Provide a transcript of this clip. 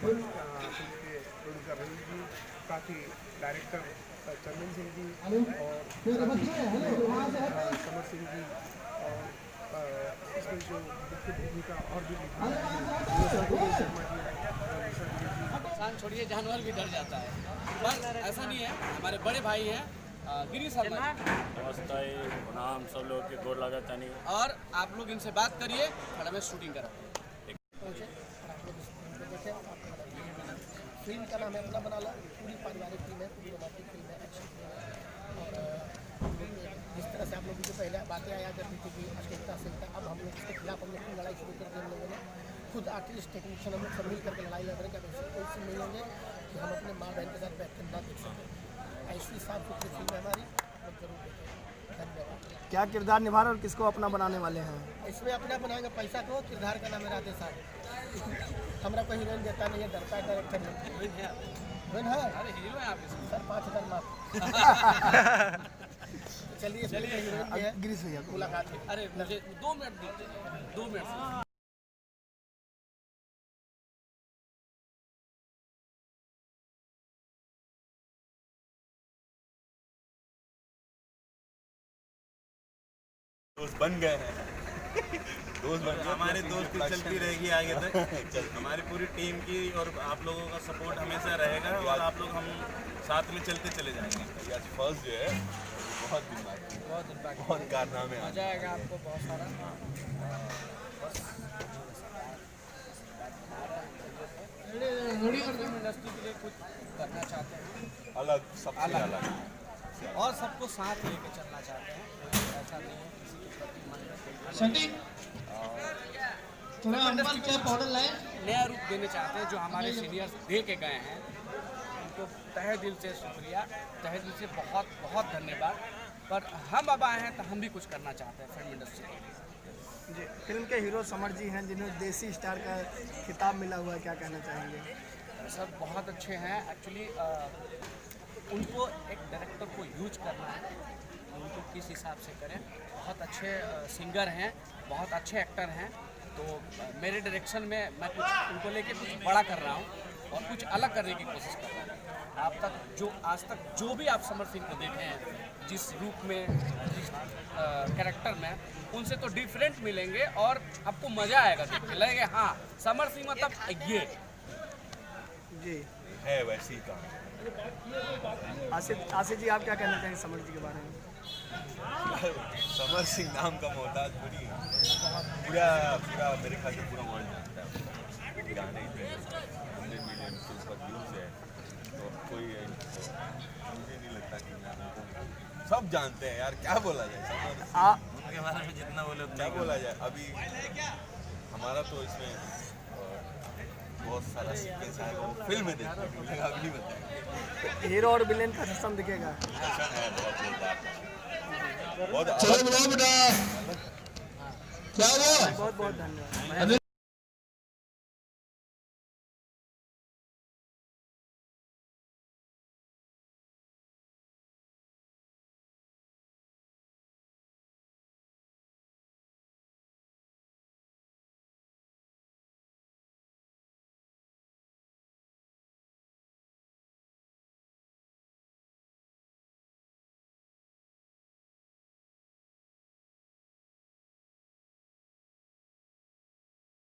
Producer Ravi ji, काफ़ी director Chandan Singh ji और समर सिंह जी और इसमें जो मुख्य भूमिका और भी इंसान छोड़िए जानवर भी डर जाता है, पर ऐसा नहीं है। हमारे बड़े भाई हैं गिरी शर्मा, नमस्ते नाम सब लोग के गोर लगा तनी, और आप लोग इनसे बात करिए, खड़ा में शूटिंग करा। फिल्म का नाम है अपना बना ला, पूरी पारिवारिक फिल्म है, पूरी रोमांटिक फिल्म है, एक्शन फिल्म है। और जिस तरह से आप लोगों को पहले बातें आया करती थी कि अश्लीलता से, अब हम लोग इसके खिलाफ हम लोग लड़ाई शुरू कर दी। हम लोगों ने खुद आर्टिस्ट टेक्नीशियन हम लोग सब मिल करके लड़ाई लड़ रहे हैं कि कोई सी मिलेंगे कि हम अपने माँ बहन के साथ बैठ कर ना देख सकें। ऐसी साफ सुथरी फिल्म है हमारी, लोग जरूर देखें। धन्यवाद। क्या किरदार निभा रहे और किसको अपना बनाने वाले हैं? इसमें अपना बनाएंगे पैसा को। किरदार का नाम है राधे साहब। हमरा कोई हीरोइन देता नहीं है, डरता है डायरेक्टर में। हीरोइन है? अरे हीरो है आप सर, 5000 माफ। चलिए चलिए गिरीश भैया मुलाकात है। अरे मुझे 2 मिनट दीजिए, 2 मिनट। दोस्त बन गए हैं। दोस्त बन गए, हमारे दोस्ती चलती रहेगी आगे तक। हमारी पूरी टीम की और आप लोगों का सपोर्ट हमेशा रहेगा और आप लोग हम साथ में चलते चले जाएंगे। फर्स्ट जो है बहुत दिन बाद बहुत कारनामे आ जाएगा आपको बहुत सारा। इंडस्ट्री के लिए कुछ करना चाहते हैं अलग, सबसे अलग और सबको साथ लेके चलना चाहते हैं। ऐसा नहीं है किसी के प्रति मन में नया रूप देने चाहते हैं। जो हमारे सीनियर्स दे के गए हैं उनको तहे दिल से शुक्रिया, तहे दिल से बहुत बहुत धन्यवाद। पर हम अब आए हैं तो हम भी कुछ करना चाहते हैं फिल्म इंडस्ट्री के लिए। जी, फिल्म के हीरो समर जी हैं जिन्हें देसी स्टार का खिताब मिला हुआ है, क्या कहना चाहेंगे? सर बहुत अच्छे हैं। एक्चुअली उनको एक डायरेक्टर को यूज करना है, उनको किस हिसाब से करें। बहुत अच्छे सिंगर हैं, बहुत अच्छे एक्टर हैं। तो मेरे डायरेक्शन में मैं कुछ उनको लेके कुछ बड़ा कर रहा हूँ और कुछ अलग करने की कोशिश कर रहा हूँ। आज तक जो भी आप समर सिंह को देखे हैं, जिस रूप में, जिस कैरेक्टर में, उनसे तो डिफरेंट मिलेंगे और आपको मज़ा आएगा देख के, लगेगा हाँ समर सिंह मतलब ये जी है वैसी का। आसिफ जी, आप क्या कहना चाहेंगे समर जी के बारे में? समर सिंह नाम का मोहताज पूरा मेरे ख्याल से पूरा वर्ल्ड जानता है। गाने पे 100 मिलियन से ऊपर व्यूज है, तो कोई मुझे नहीं लगता कि सब जानते हैं यार। क्या बोला जाए उनके बारे में, जितना बोले क्या बोला जाए। अभी हमारा तो इसमें बहुत सारा सीक्वेंस आएगा, वो फिल्म में देखने को मिलेगा, अभी नहीं बताएंगे। हीरो और विलेन का सिस्टम दिखेगा। एक्शन है बहुत जोरदार, बहुत बहुत बहुत धन्यवाद।